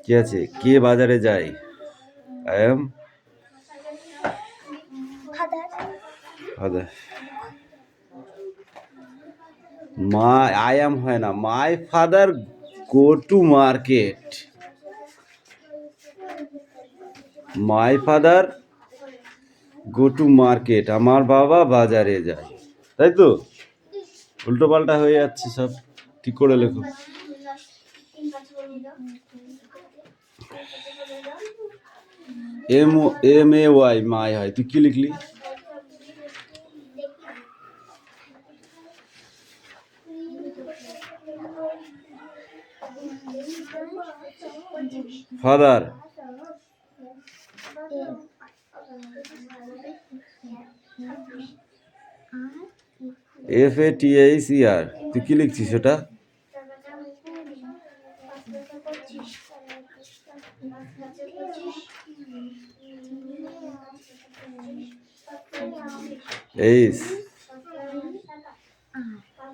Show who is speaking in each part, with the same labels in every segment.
Speaker 1: কি আছে? কে বাজারে যায়? I am father. I am হয় না, my father go to market. My father go to market, আমার বাবা বাজারে যায়। তাই তো? উল্টো পাল্টা হয়ে যাচ্ছে সব, ঠিক করে লেখো। MAY মাই হয়, তুই কি লিখলি? ফাদার। FATHER, তুই কি লিখছিস ওটা? এইস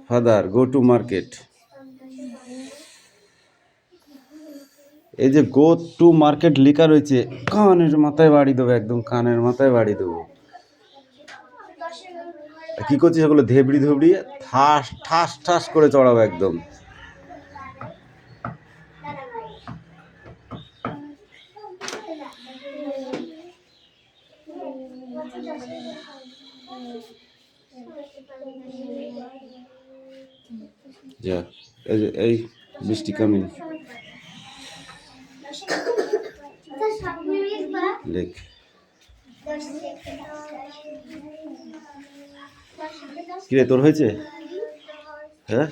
Speaker 1: ফাদার গো টু মার্কেট। এই যে গো টু মার্কেট লেখা রয়েছে, কানের মাথায় বাড়ি দেবো, একদম কানের মাথায় বাড়ি দেবো। কি করছিস ওগুলো? ধেবড়ি ধুবড়ি ঠাস ঠাস ঠাস করে চড়াবো একদম। যা, এই বৃষ্টি কামিং। লেখ। কিরে তোর হয়েছে? হ্যাঁ,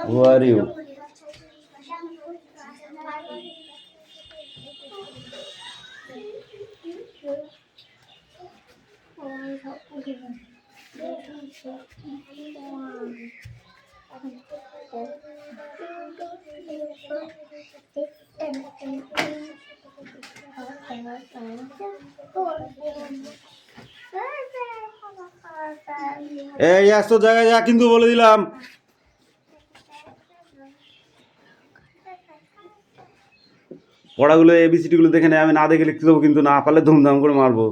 Speaker 1: Who are you? এই আসতো জায়গায় যা, কিন্তু বলে দিলাম। পড়াগুলো ABCD গুলো দেখে নেই, আমি না দেখে লিখতে দেবো, কিন্তু না পারলে ধুমধাম করে মারবো।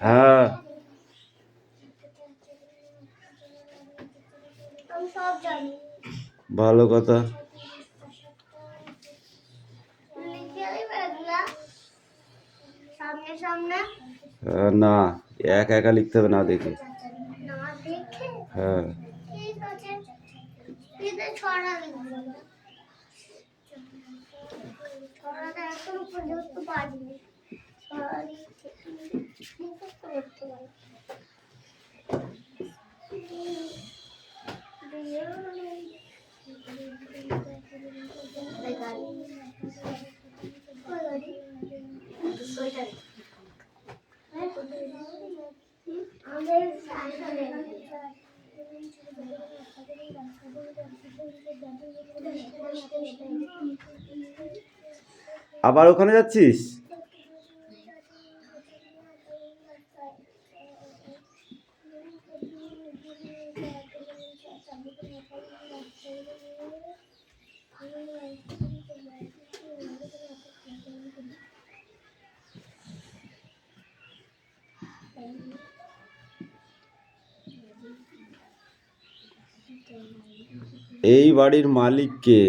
Speaker 1: হ্যাঁ, ভালো কথা। না, একা একা লিখতে হবে না দেখে। হ্যাঁ, আবার ওখানে যাচ্ছিস? এই বাড়ির মালিক কে?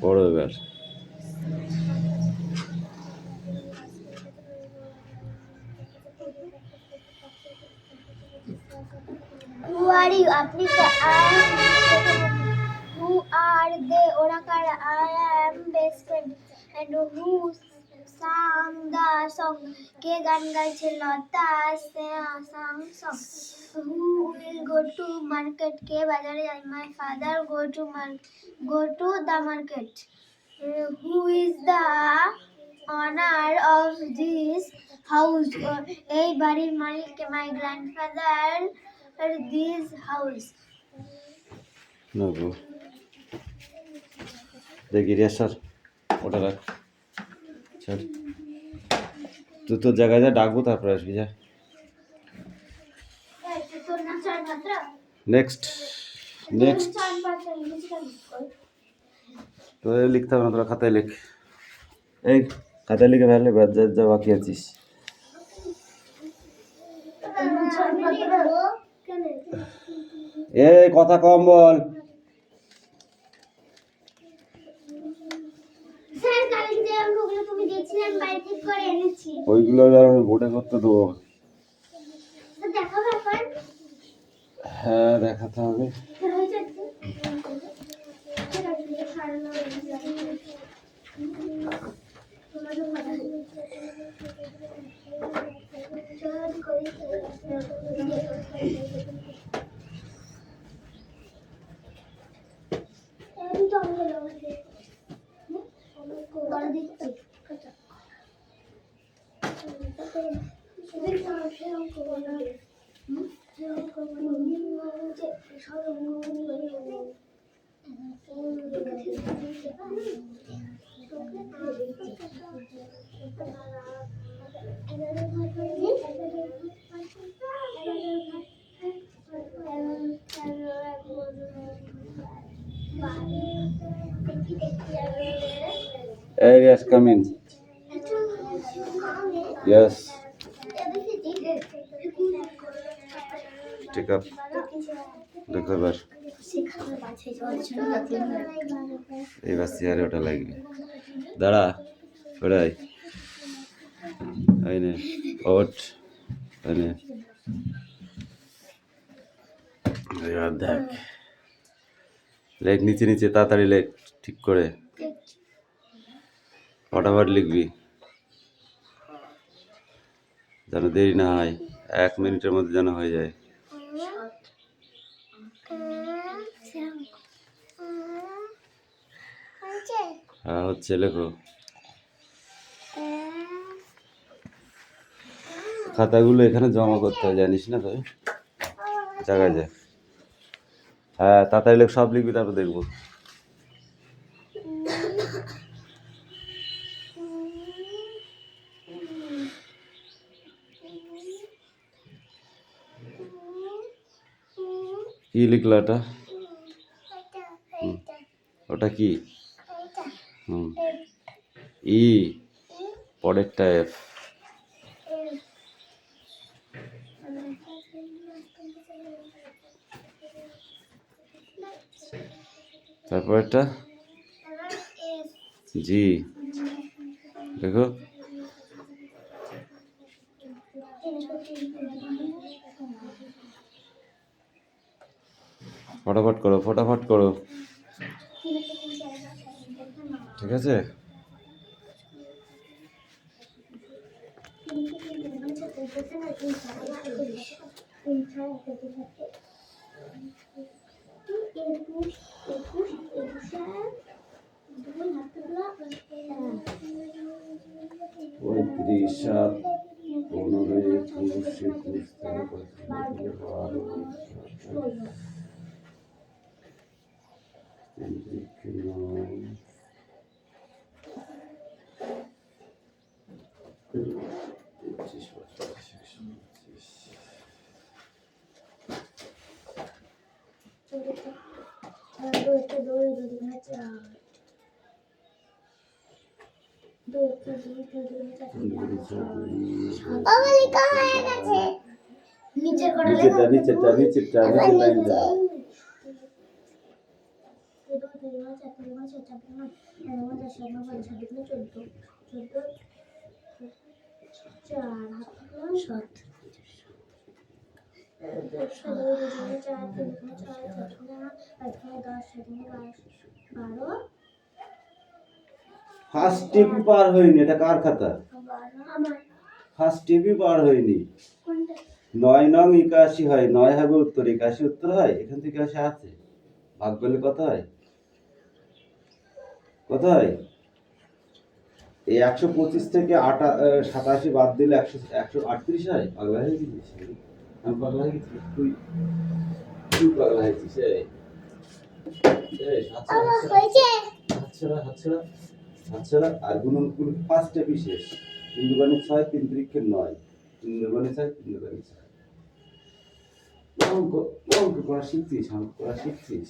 Speaker 1: পড়ো এবার।
Speaker 2: Who are you? আপনি who are they? ওরা কারা? I am best friend. And who sang the song. কে গান গাইছে? লতা song. Who will go to market? কে বাজারে যায়? My father go to the market. Who is the owner of this house? এই বাড়ির মালিক কে? My grandfather this house.
Speaker 1: না গো, দেখি রে sir, ওটা রাখ, স্যার তুই তোর জায়গায় যা, ডাকবো তারপরে আসবি, যা।
Speaker 2: তোর নাম চার মাত্রা?
Speaker 1: নেক্সট নেক্সট
Speaker 2: চার মাত্রা লিখে
Speaker 1: তো লিখতে হবে না, তোরা খাতায় লেখ। এই খাতায় লিখে ফেললে, বাদ যা যা বাকি আছিস। এই কথা কম বল।
Speaker 2: স্যার কালকে যে অঙ্কগুলো তুমি দিয়েছিলেন বাড়ি ঠিক করে এনেছি।
Speaker 1: ওইগুলো আমি বোর্ডে করতে দেবো।
Speaker 2: তো দেখাবো এখন?
Speaker 1: হ্যাঁ দেখাতে হবে। Areas come in. Yes. Take up. দেখো এবার এইবার চেয়ারে ওটা লাগবে। দাঁড়া, ওটাই এই নে, ওঠ এই নে। এবার দেখ, লেখ নিচে নিচে, তাড়াতাড়ি লেখ ঠিক করে, ফটাফট লিখবি যেন দেরি না হয়, 1 মিনিটের মধ্যে যেন হয়ে যায়। হ্যাঁ হচ্ছে, লেখো। খাতাগুলো এখানে জমা করতে হয়, জানিস না তুই? জায়গায় যা। হ্যাঁ তাড়াতাড়ি লেখ, সব লিখবি, তারপর দেখবো। কি লিখলো ওটা? ওটা কি? ই, পরেরটা এফ। তারপরেরটা জি, দেখো। ফটাফট করো, ফটাফট করো, ঠিক আছে? পঁয়ত্রিশ, 7, 15, 21, 21, নিচেরটা লাইনটা। ফার্স্ট টিপ পার হয়নি, এটা কার খাতা? ফার্স্ট টিভি বার হয়নি।
Speaker 2: কোনটা?
Speaker 1: 9 নং 81 হয়, 9 হবে উত্তর, 81 উত্তর হয়, এখান থেকে আসে আছে, ভাগ করলে কত হয়? কত হয়? এই 125 থেকে 87 বাদ দিলে 138 হয়। পাগলা হয়ে গেছিস? আমি পাগলা হয়ে গেছি? তুই পাগলা হয়েছিস?
Speaker 2: আমার হয়েছে।
Speaker 1: হাতছাড়া আর গুণন ফার্স্টে বিশেষ 3 দুগুণে 6, 3 তিরিক্ষে 9, 3 দুগুণে 6, 3 দুগুণে 6। অঙ্ক অঙ্ক করা শিখছিস? অঙ্ক করা শিখছিস?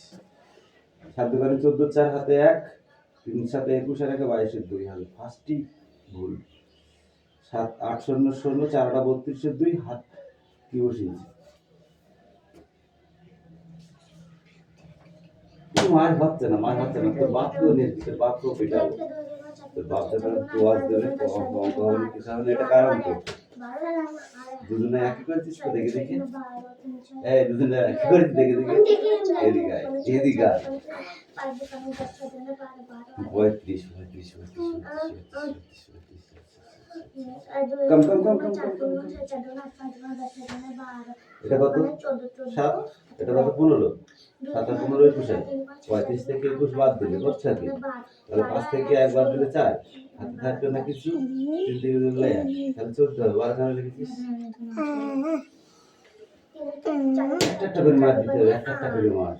Speaker 1: 7 দুগুণে 14, 4 হাতে 1, 3 7 21 আর 1 22 2 হবে। ফার্স্টই ভুল। 7 8 0 0 4 32 2 হাত কি বসিয়েছি? মার ভাবছে না তোর বাপকেও নিয়ে, তোর বাপকেও পেটাবো, তোর বাপ যখন তোয়াজ দেবে অঙ্ক হবে না, কিছু হবে না, এটা কারণ তো দুজনে একই করেছিস তো, দেখে দেখে দুজনে একই করেছিস, দেখে দেখে এদিকে আয় 35 কম এটা কত? 7, এটা কত? 15, 7 আর 15 21 হয়। 35 থেকে 21 বাদ দিলে কত থাকে? তাহলে 5 থেকে 1 বাদ দিলে 4, হাতে থাকবে না কিছু, 3 থেকে দিলে 1, তাহলে 14 হবে। 12 কেন লিখেছিস? একটা করে মার দিতে হবে, একটা করে মার।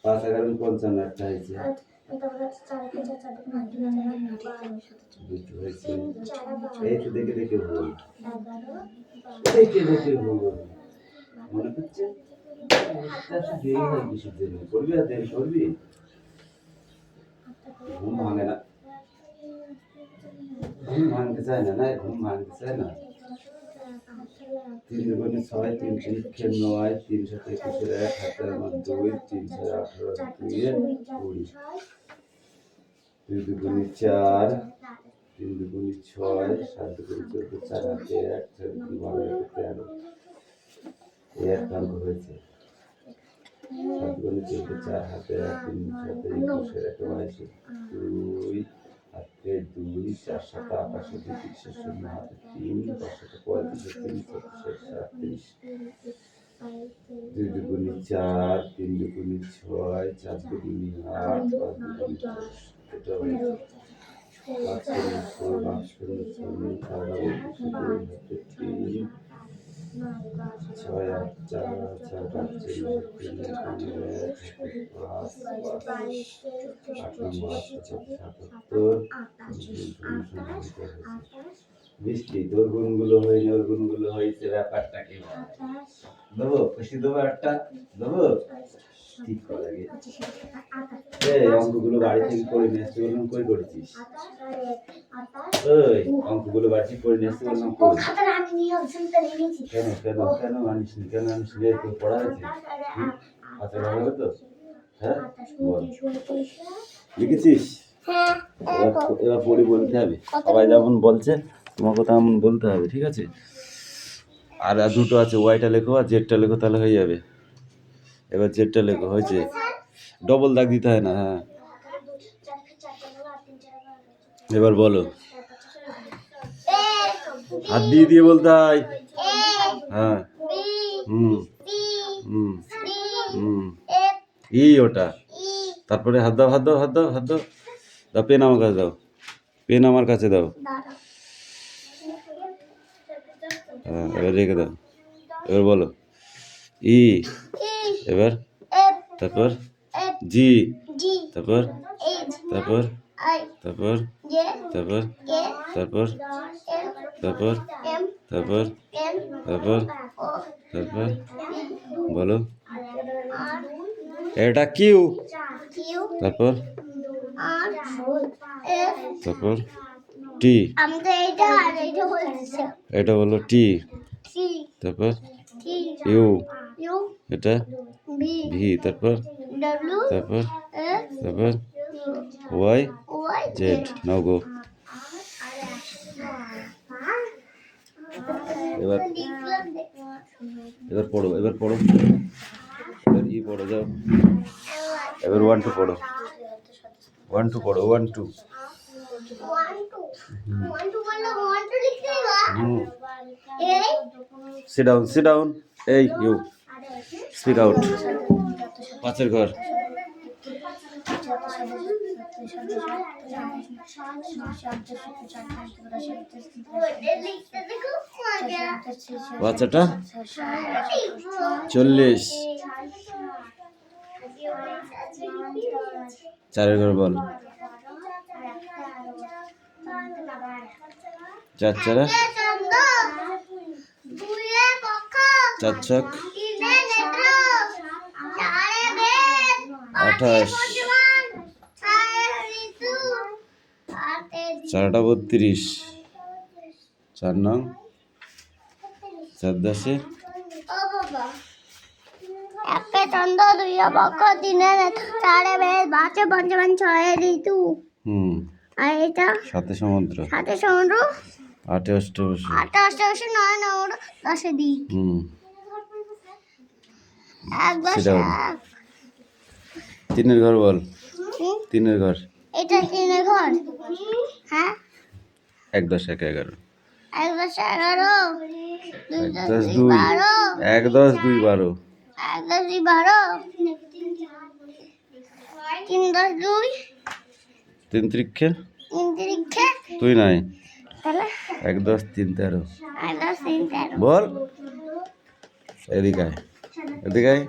Speaker 1: 5 11 55 একটা হয়েছে, দুটো হয়েছে। এই তো দেখে দেখে ভুল, দেখে দেখে ভুল মনে হচ্ছে। দেরি হয় কিসের জন্য? করবি আর দেরি করবি? ঘুম ভাঙে না, ঘুম ভাঙতে চায় না, ঘুম ভাঙতে চায় না। 3 দুগুণে 6, 3 তিরিক্ষে 9, 3 7 21 1 হাতে আমার 2, 3 4 18 2 20, 2 দুগুণে 4, 3 দুগুণে 6, 7 দুগুণে 14, 4 হাতে 1, 4 দুগুণে 12 13, এই এক অঙ্ক হয়েছে। 7 দুগুণে 14, 4 হাতে 1, 3 7 21 1 22 2 হাতে 2, 4 7 28 2 30 0 হাতে 3, 10 35 3 37 2 দুগুণে 4, 3 দুগুণে 6, 4 দুগুণে 8, 5 দুগুণে 10, এটা হয়েছে। 5 0 5 0 0 4 2 হাতে 3, 6 8 4 4 8 3 3 বৃষ্টি তোর গুণগুলো হয়নি, ওর গুণগুলো হয়েছে, ব্যাপারটা কি? দেবো খুশি, দেবো একটা দেবো, ঠিক করে আগে। এই অঙ্কগুলো বাড়ি থেকে করে নিয়ে আসতে বললাম, কই করেছিস? ওই অঙ্কগুলো বাড়ি থেকে করে নিয়ে আসতে বললাম, কই? কেন কেন কেন আনিসনি? কেন আনিসনি? তোর পড়া হয়েছে? আচ্ছা ভালো তো? হ্যাঁ বল, লিখেছিস? এবার পড়ে বলতে হবে, সবাই যেমন বলছে তোমাকে তেমন বলতে হবে, ঠিক আছে? আর দুটো আছে, ওয়াইটা লেখো আর জেডটা লেখো, তাহলে হয়ে যাবে। এবার জেডটা লেখো, হয়েছে? ডবল দাগ দিতে হয় না। হ্যাঁ এবার বলো, হাত দিয়ে দিয়ে বলতে হয়। হ্যাঁ হুম হুম হুম ই ওটা, তারপরে হাত দাও হাত দাও হাত দাও হাত দাও দাও, পেন আমার কাছে দাও, পেন আমার কাছে দাও। হ্যাঁ এবার রেখে দাও। এবার বলো ই, এবার তারপর জি, তারপর তারপর তারপর তারপর তারপর তারপর তারপর তারপর তারপর বলো এটা কিউ, তারপর তারপর টি, এটা বলো টি, তারপর ইউ, এটা ভি, তারপর তারপর তারপর ওয়াই জেড। নাও গো। এবার এবার পড়ো, এবার পড়ো, এবার ই পড়ো, যাও এবার 1 2 পড়ো, 1 2 পড়ো, 1 2 Sit down, sit down. Hey, you. Speak out. পাঁচের ঘর। বাচ্চাটা 40। চারের ঘর বল। চার চারা চার ছক 28। চারটা 32। 4 নং 4 10।
Speaker 2: একে চন্দ্র দুই পক্ষ তিনে চারে বেদ পাঁচে পঞ্চম ছয়ে ঋতু। আর এটা
Speaker 1: সাথে সমুদ্র।
Speaker 2: সাথে সমুদ্র
Speaker 1: 8 অষ্টবসু।
Speaker 2: 8 অষ্টআশি 9 নবর 10 দিক। এক দশ এক।
Speaker 1: তিনের ঘর বল। তিনের ঘর।
Speaker 2: এটা তিনের ঘর। হ্যাঁ
Speaker 1: 1 10 1 11।
Speaker 2: 1 10 11 2 10
Speaker 1: 2
Speaker 2: 12
Speaker 1: 1 10 2 12।
Speaker 2: 1 10 2 12 3 10 2
Speaker 1: 3 ত্রিক্ষে
Speaker 2: 3 তিরিক্ষে
Speaker 1: তুই নাই।
Speaker 2: তাহলে
Speaker 1: 1 10 3 13।
Speaker 2: 1 10 3 13
Speaker 1: বল। এদিকে আয়, এদিকে আয়,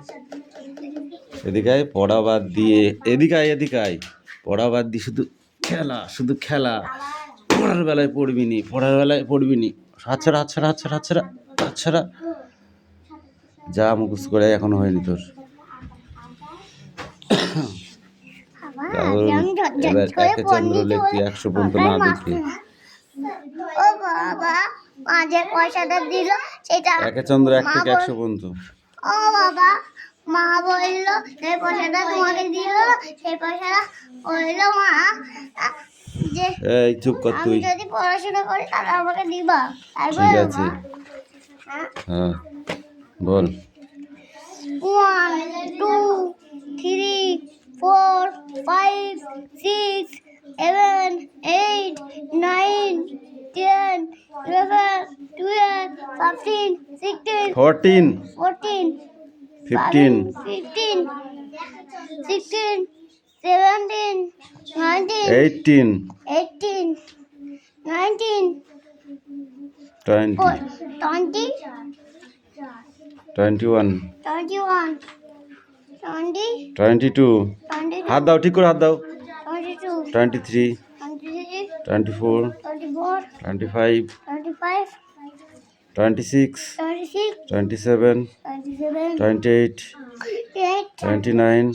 Speaker 1: এদিকে আয়। পড়া বাদ দিয়ে এদিকে আয়, এদিকে আয়। পড়া বাদ দিয়ে শুধু খেলা, শুধু খেলা। পড়ার বেলায় পড়বি নি, পড়ার বেলায় পড়বি নি। হাত ছাড়া, হাত ছাড়া, হাত ছাড়া, হাত ছাড়া, হাত ছাড়া। যা মুখস্থ করে এখনো হয়নি তোর। এবার একে চন্দ্র লিখতে 100 পর্যন্ত না দেখে।
Speaker 2: ও বাবা মা যে পয়সাটা দিল সেটা
Speaker 1: একে চন্দ্র 1 থেকে 100 পর্যন্ত।
Speaker 2: ও বাবা মা বলল সেই পয়সাটা তোমাকে দিল, সেই পয়সাটা বলল মা যে
Speaker 1: এই চুপ কর তুই।
Speaker 2: আমি যদি পড়াশোনা করি তাহলে আমাকে দিবা।
Speaker 1: ঠিক আছে, হ্যাঁ বল।
Speaker 2: 1 2 3 4 5 6 7 8 9 10 11 12 13 16
Speaker 1: 14
Speaker 2: 14
Speaker 1: 15
Speaker 2: 15 16 17 19
Speaker 1: 18
Speaker 2: 18 19
Speaker 1: 20
Speaker 2: 20
Speaker 1: 21
Speaker 2: 21 20
Speaker 1: 22।
Speaker 2: 22
Speaker 1: হাত দাও, ঠিক করে হাত দাও।
Speaker 2: 22
Speaker 1: 23
Speaker 2: 23
Speaker 1: 24
Speaker 2: 24
Speaker 1: 25
Speaker 2: 25
Speaker 1: 26
Speaker 2: 26
Speaker 1: 27
Speaker 2: 27
Speaker 1: 28 29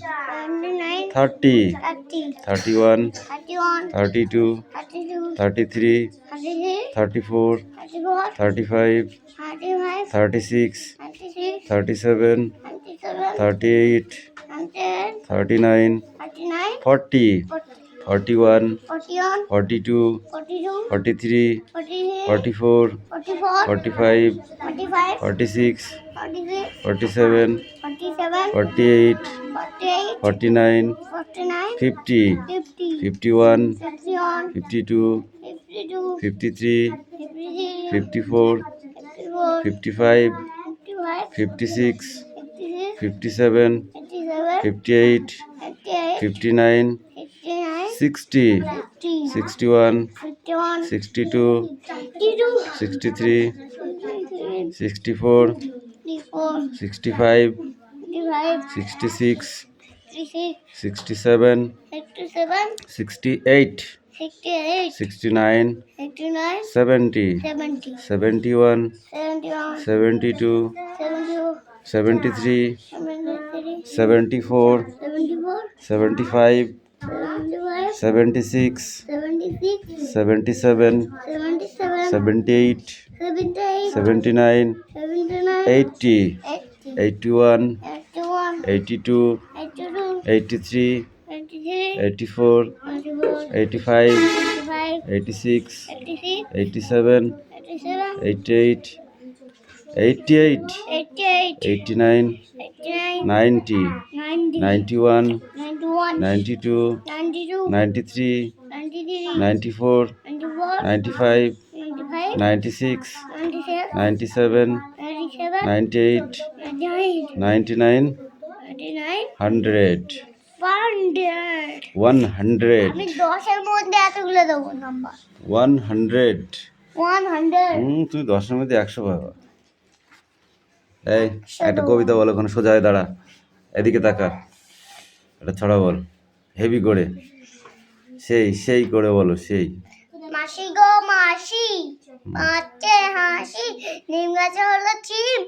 Speaker 2: 29
Speaker 1: 30
Speaker 2: 30
Speaker 1: 31
Speaker 2: 31
Speaker 1: 32
Speaker 2: 32
Speaker 1: 33
Speaker 2: 33
Speaker 1: 34
Speaker 2: 34
Speaker 1: 35
Speaker 2: 35
Speaker 1: 36
Speaker 2: 36
Speaker 1: 37
Speaker 2: 37
Speaker 1: 38
Speaker 2: 38
Speaker 1: 39
Speaker 2: 39
Speaker 1: 40 41
Speaker 2: 41
Speaker 1: 42
Speaker 2: 42
Speaker 1: 43
Speaker 2: 43
Speaker 1: 44
Speaker 2: 44
Speaker 1: 45
Speaker 2: 45
Speaker 1: 46
Speaker 2: 46
Speaker 1: 47
Speaker 2: 47
Speaker 1: 48
Speaker 2: 48
Speaker 1: 49
Speaker 2: 49
Speaker 1: 50
Speaker 2: 50
Speaker 1: 51
Speaker 2: 51
Speaker 1: 52
Speaker 2: 52
Speaker 1: 53
Speaker 2: 53
Speaker 1: 54
Speaker 2: 54
Speaker 1: 55
Speaker 2: 55
Speaker 1: 56
Speaker 2: 56
Speaker 1: 57
Speaker 2: 57
Speaker 1: 58
Speaker 2: 58
Speaker 1: 59
Speaker 2: 59
Speaker 1: 60
Speaker 2: 60
Speaker 1: 61
Speaker 2: 51
Speaker 1: 62
Speaker 2: 52
Speaker 1: 63
Speaker 2: 63
Speaker 1: 64
Speaker 2: 64
Speaker 1: 65
Speaker 2: 55
Speaker 1: 66
Speaker 2: 66
Speaker 1: 67
Speaker 2: 67
Speaker 1: 68
Speaker 2: 68
Speaker 1: 69
Speaker 2: 69
Speaker 1: 70
Speaker 2: 70
Speaker 1: 71
Speaker 2: 71
Speaker 1: 72
Speaker 2: 72
Speaker 1: 73
Speaker 2: 73
Speaker 1: 74
Speaker 2: 74
Speaker 1: 75
Speaker 2: 75
Speaker 1: 76
Speaker 2: 76
Speaker 1: 77
Speaker 2: 77
Speaker 1: 78
Speaker 2: 78
Speaker 1: 79
Speaker 2: 79
Speaker 1: 80
Speaker 2: 80
Speaker 1: 81
Speaker 2: 81
Speaker 1: 82
Speaker 2: 82
Speaker 1: 83
Speaker 2: 83
Speaker 1: 84
Speaker 2: 84
Speaker 1: 85
Speaker 2: 85
Speaker 1: 86
Speaker 2: 86
Speaker 1: 87
Speaker 2: 87
Speaker 1: 88 88
Speaker 2: 88
Speaker 1: 89
Speaker 2: 89
Speaker 1: 90
Speaker 2: 90
Speaker 1: 91
Speaker 2: 91
Speaker 1: 92
Speaker 2: 92
Speaker 1: 93
Speaker 2: 93
Speaker 1: 94
Speaker 2: 94
Speaker 1: 95
Speaker 2: 95
Speaker 1: 96 97,
Speaker 2: 97,
Speaker 1: 98,
Speaker 2: 98,
Speaker 1: 99,
Speaker 2: 99,
Speaker 1: 100,
Speaker 2: 100 আমি
Speaker 1: 100,
Speaker 2: 10-এর মধ্যে এতগুলো দেবো নাম্বার
Speaker 1: 100।
Speaker 2: 100
Speaker 1: তুমি 10-এর মধ্যে 100 পাবা। এই একটা কবিতা বলো, কোনো সোজা হয়ে দাঁড়া, এদিকে তাকা, এটা ছড়া বল হেভি করে, সেই করে বলো, সেই।
Speaker 2: মাসি গো মাসি পাচ্ছে হাসি নিম গাছে হলো চিম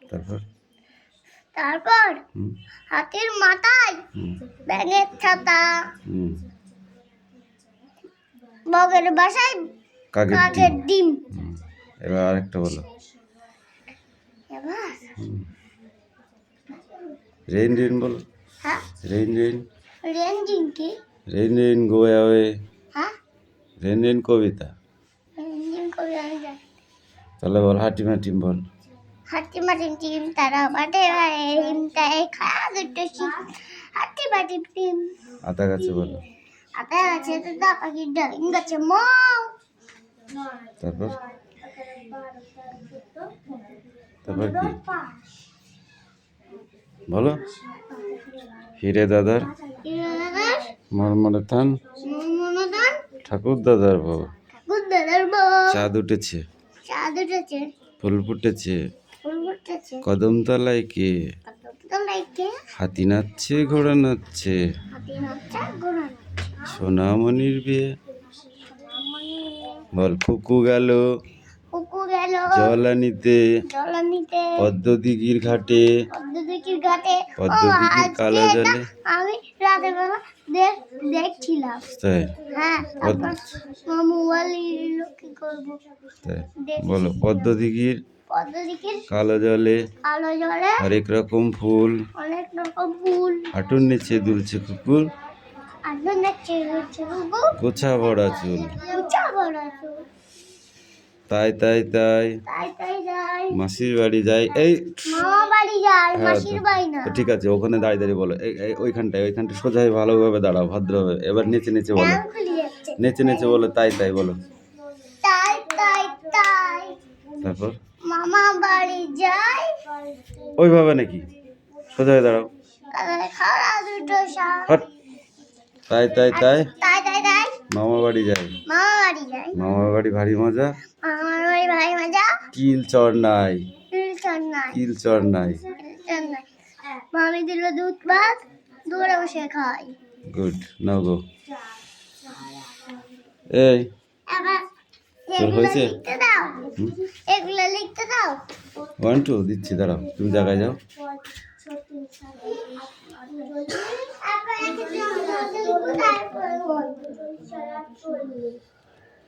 Speaker 1: তারপর
Speaker 2: তারপর
Speaker 1: হুম,
Speaker 2: হাতির মাথায়
Speaker 1: হুম,
Speaker 2: ব্যাঙের ছাতা
Speaker 1: হুম,
Speaker 2: বগের বাসায়
Speaker 1: কাকের
Speaker 2: কাকের
Speaker 1: ডিম।
Speaker 2: ডিম
Speaker 1: হুম, এবার আরেকটা বলো।
Speaker 2: এবার
Speaker 1: রেইন রেইন বলো,
Speaker 2: হ্যাঁ
Speaker 1: রেইন রেইন,
Speaker 2: রেঞ্জিং কি
Speaker 1: রেইন রেইন গো অ্যাওয়ে,
Speaker 2: হ্যাঁ
Speaker 1: রেইন রেইন কবিতা।
Speaker 2: রেঞ্জিং কবি আমি জানি
Speaker 1: তাহলে বল হাটিমা টিম বল।
Speaker 2: হাতি মাটির টিম তারা বাটে হিম তাই খায়া দুটো শিম হাতি বাটি টিম
Speaker 1: আতা গাছে বলো।
Speaker 2: আতা গাছে তো দা পাখি ডালিম গাছে মৌ
Speaker 1: তারপর তারপর কি বলো। হিরে দাদার
Speaker 2: দাদার
Speaker 1: মরমরে থান,
Speaker 2: মনোদান
Speaker 1: ঠাকুর দাদার বউ,
Speaker 2: ঠাকুর দাদার বউ
Speaker 1: চাঁদ উঠেছে,
Speaker 2: চাঁদ উঠেছে
Speaker 1: ফুল ফুটেছে,
Speaker 2: ফুল ফুটেছে
Speaker 1: কদম তলায় কে,
Speaker 2: তো লাইকে
Speaker 1: হাতি নাচছে ঘোড়া নাচছে,
Speaker 2: হাতি নাচা ঘোড়া
Speaker 1: সোনামণির বিয়ে, বল ফুকু গেল
Speaker 2: কুকু গেল
Speaker 1: জল আনিতে,
Speaker 2: জলানিতে
Speaker 1: পদ্মদিঘির ঘাটে,
Speaker 2: পদ্মদিঘির ঘাটে
Speaker 1: পদ্মদিঘির কালো জলে।
Speaker 2: আমি রাতের বেলা দেখছিলাম
Speaker 1: তাই
Speaker 2: হ্যাঁ তারপর মোবাইল কি করবো
Speaker 1: তাই বলো। পদ্মদিঘির
Speaker 2: পদ্মদিঘির
Speaker 1: কালো জলে
Speaker 2: কালো জলে
Speaker 1: হরেক রকম ফুল,
Speaker 2: অনেক রকম ফুল
Speaker 1: হাঁটুর নিচে দুলছে কুকুর,
Speaker 2: আগুন দেখছে কুকু
Speaker 1: গোছা ভরা চুল।
Speaker 2: উঁচা বড় চুল
Speaker 1: তাই তাই তাই
Speaker 2: তাই তাই যাই
Speaker 1: মাসির বাড়ি যাই। এই
Speaker 2: মামা বাড়ি যাই
Speaker 1: হ্যাঁ
Speaker 2: মাসির বাড়ি না
Speaker 1: তো ঠিক আছে, ওখানে দাঁড়িয়ে দাঁড়িয়ে বলো। ওইখানটায় সোজা হয়ে ভালোভাবে দাঁড়াও, ভদ্রভাবে। এবার নিচে নিচে বলো,
Speaker 2: নাম খুলে যাচ্ছে
Speaker 1: নিচে নিচে বলো, তাই তাই বলো।
Speaker 2: তাই তাই তাই
Speaker 1: তারপর
Speaker 2: মামা বাড়ি যাই
Speaker 1: ওইভাবে নাকি, সোজা হয়ে দাঁড়াও,
Speaker 2: খাওয়া দুটো শাক
Speaker 1: হট। তাই তাই তাই
Speaker 2: তাই তাই তাই
Speaker 1: মামা বাড়ি যাই,
Speaker 2: মামা বাড়ি যাই
Speaker 1: মামার বাড়ি ভারী মজা,
Speaker 2: মামার বাড়ি ভাই মজা
Speaker 1: কিল চর নাই,
Speaker 2: টিউশন নাই
Speaker 1: কিল চর নাই।
Speaker 2: টিউশন নাই মামি দিল দুধ ভাত দূরে বসে খাই
Speaker 1: গুড, নাও গো। এই
Speaker 2: এবার
Speaker 1: তোর
Speaker 2: এগুলো
Speaker 1: হয়েছে?
Speaker 2: লিখতে দাও এগুলো লিখতে দাও
Speaker 1: 1 2 দিচ্ছি, দাঁড়াও, তুমি জায়গায় যাও।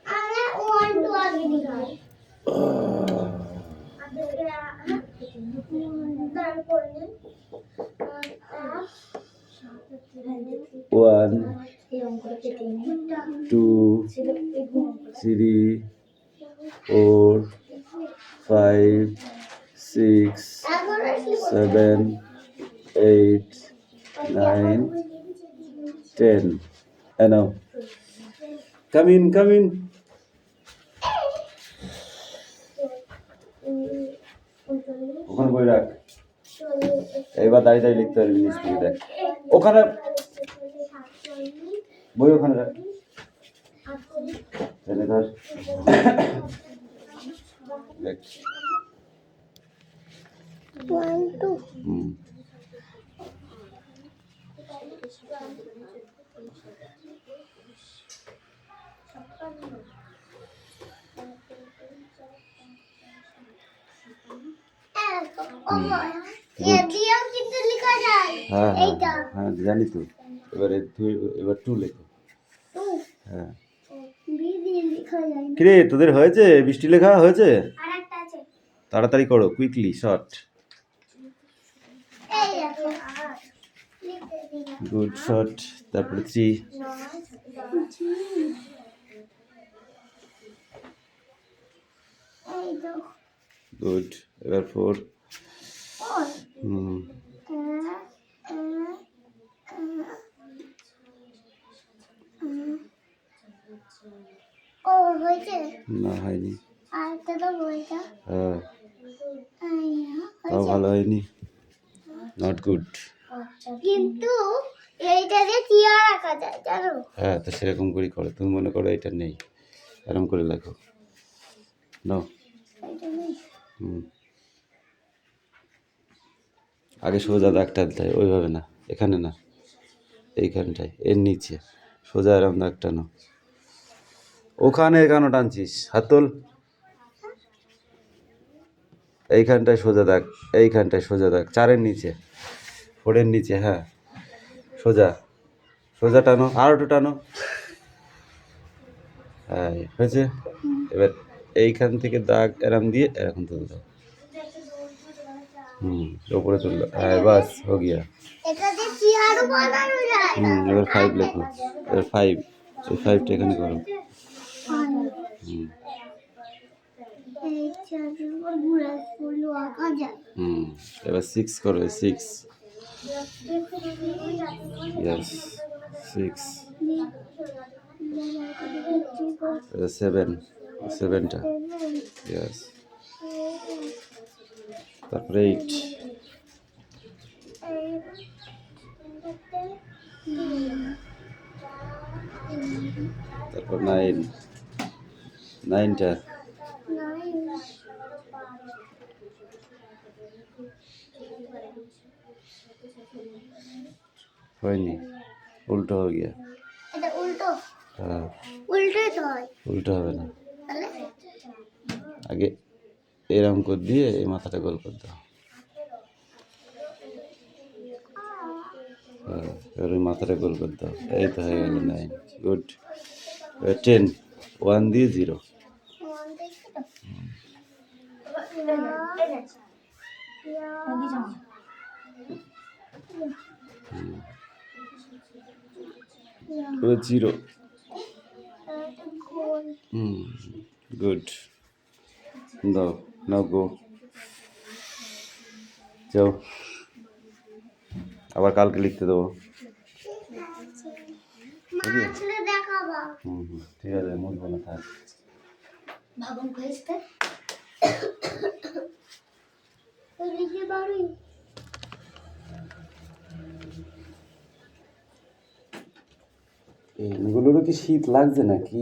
Speaker 2: আমরা ওয়ান টু আগে দিই তারপরে
Speaker 1: 1 2 3 4 5 6 7 8 9 10 now come in ওখানে বই রাখ। এইবার দাঁড়িয়ে দাঁড়িয়ে লিখতে পারবি নিচ থেকে, দেখ ওখানে বই, ওখানে রাখ। তাহলে ধর দেখ।
Speaker 2: ওয়ান টু
Speaker 1: হুম,
Speaker 2: দিয়েও কিন্তু লেখা যায়
Speaker 1: হ্যাঁ হ্যাঁ
Speaker 2: এইটা
Speaker 1: হ্যাঁ জানি তো। এবার 2 লেখো। হ্যাঁ
Speaker 2: বি দিয়ে লেখা যায় না
Speaker 1: কিরে, তোদের হয়েছে? বৃষ্টি লেখা হয়েছে?
Speaker 2: আরেকটা আছে
Speaker 1: তাড়াতাড়ি করো, কুইকলি, শর্ট।
Speaker 2: এই দেখো লিখতে দিলাম
Speaker 1: গুড, শর্ট। তারপরে 3
Speaker 2: এই তো
Speaker 1: গুড। এবার 4
Speaker 2: ওর
Speaker 1: হুম,
Speaker 2: ও হয়েছে
Speaker 1: না হয়নি।
Speaker 2: আর তো তো বইটা
Speaker 1: হ্যাঁ তাও ভালো হয়নি, নট গুড।
Speaker 2: কিন্তু এইটা দিয়ে চেয়ার রাখা যায় জানো।
Speaker 1: হ্যাঁ তো সেরকম করে করো, তুমি মনে করো এটা নেই, এরকম করে লেখো নাও।
Speaker 2: এটা নেই।
Speaker 1: হুম, আগে সোজা দাগ টানতে হয়, ওইভাবে না, এখানে না, এইখানটায়, এর নিচে সোজা এরকম দাগ টানো। ওখানে কেন টানছিস, হাত তোল। এইখানটায় সোজা দাগ, এইখানটায় সোজা দাগ, 4-এর নিচে, 4-এর নিচে, হ্যাঁ সোজা সোজা টানো, আর একটু টানো। হ্যাঁ হয়েছে। এবার এইখান থেকে দাগ এরম দিয়ে এরকম তুলে দাও। উপরে তুললো, হ্যাঁ বাস হো গিয়া।
Speaker 2: এটা দিয়ে চেয়ারও বানানো যায়।
Speaker 1: এবার 5 লেখো, এবার 5, ওই 5টা এখানে করো।
Speaker 2: এই চেয়ারের উপর ঘুরে ফুল আঁকা যায়।
Speaker 1: এবার 6 করো, 6, ইয়েস 6, এবার 7, 7টা, ইয়েস, তারপরে 8, তারপর 9, 9টা, হয়নি, উল্টো হয়ে গিয়া।
Speaker 2: এটা উল্টো,
Speaker 1: হ্যাঁ
Speaker 2: উল্টোই তো হয়।
Speaker 1: উল্টো হবে না,
Speaker 2: তাহলে
Speaker 1: আগে এরকম করে দিয়ে এই মাথাটা গোল করে দাও। হ্যাঁ এবার ওই মাথাটা গোল করে দাও, এই তো হয়ে গেল 9, গুড। এবার 10, 1 দিয়ে 0, এবার 0, গুড। দাও, নাও গো, যাও, আবার কালকে লিখতে দেবো।
Speaker 2: দেখাবা
Speaker 1: ঠিক আছে, মুছবো না, থাক।
Speaker 2: ভাবন কইতে ওই লিখে বাড়ি
Speaker 1: এগুলোরও কি শীত লাগছে নাকি?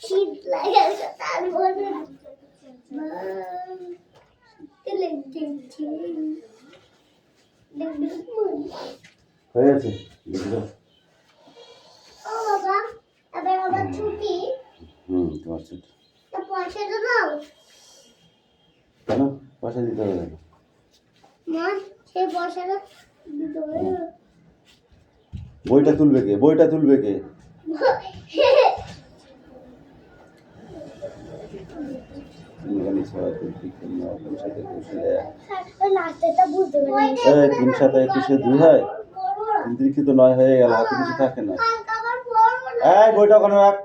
Speaker 2: শীত লাগে তারপরে
Speaker 1: হয়ে গেছে, লিখলো।
Speaker 2: ও বাবা, এবার আবার ছুটি।
Speaker 1: তোমার ছুটি।
Speaker 2: তা পয়সা তো দাও।
Speaker 1: কেন পয়সা দিতে হবে না?
Speaker 2: মা, সেই পয়সাটা দিতে হবে।
Speaker 1: বইটা তুলবে কে, বইটা তুলবে কে? তিনখানি 6, 3 3 9, 3 7 21
Speaker 2: লাস্টেটা বুঝতে পারি।
Speaker 1: 3 7 21 2 হয়, 3 3 তো 9 হয়ে গেল, হাতে কিছু থাকে না।
Speaker 2: আবার পড়বো না।
Speaker 1: এই বইটা ওখানে রাখ।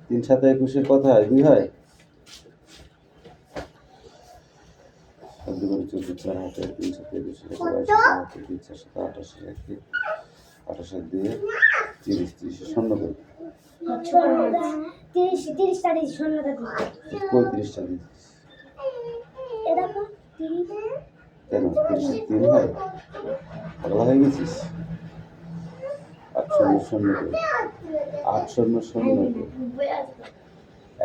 Speaker 1: 3 7 21 কত হয়, 2 হয়। 2 করে 14, 4 হাতে 3 7 21 22 3 7 28 28 দিয়ে 30 30 শূন্য করে
Speaker 2: 30টা দিস শূন্য দেখো।
Speaker 1: 35টা দিই।
Speaker 2: এ দেখো 30
Speaker 1: কেন 30 3 হয়, পাগলা হয়ে গেছিস? 8 শূন্য শূন্য করে, 8 শূন্য শূন্য করে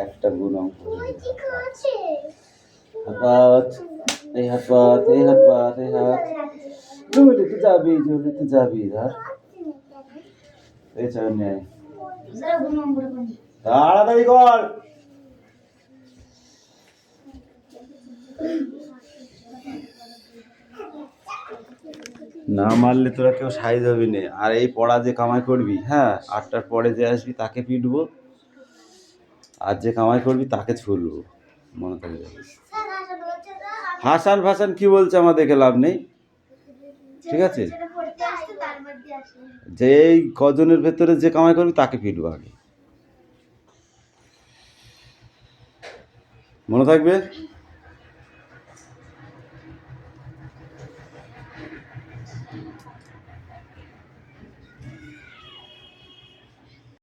Speaker 1: একটা গুণ অঙ্ক হয়ে গেছে। হাত, এই হাত পাত, এই হাত পাত, এই হাত, জলদি তো যাবি ধর, এই চল নেই, তাড়াতাড়ি কর। না মারলে তোরা কেউ সাইজ হবি না। আর এই পড়া যে কামাই করবি, হ্যাঁ 8টার পরে যে আসবি তাকে পিটবো, আর যে কামাই করবি তাকে ছুলবো, মনে থাকে যাবে। হাসান ফাসান কি বলছে আমার দেখে লাভ নেই, ঠিক আছে? যে এই কজনের ভেতরে যে কামাই করবি তাকে পিটবো আগে, মনে থাকবে।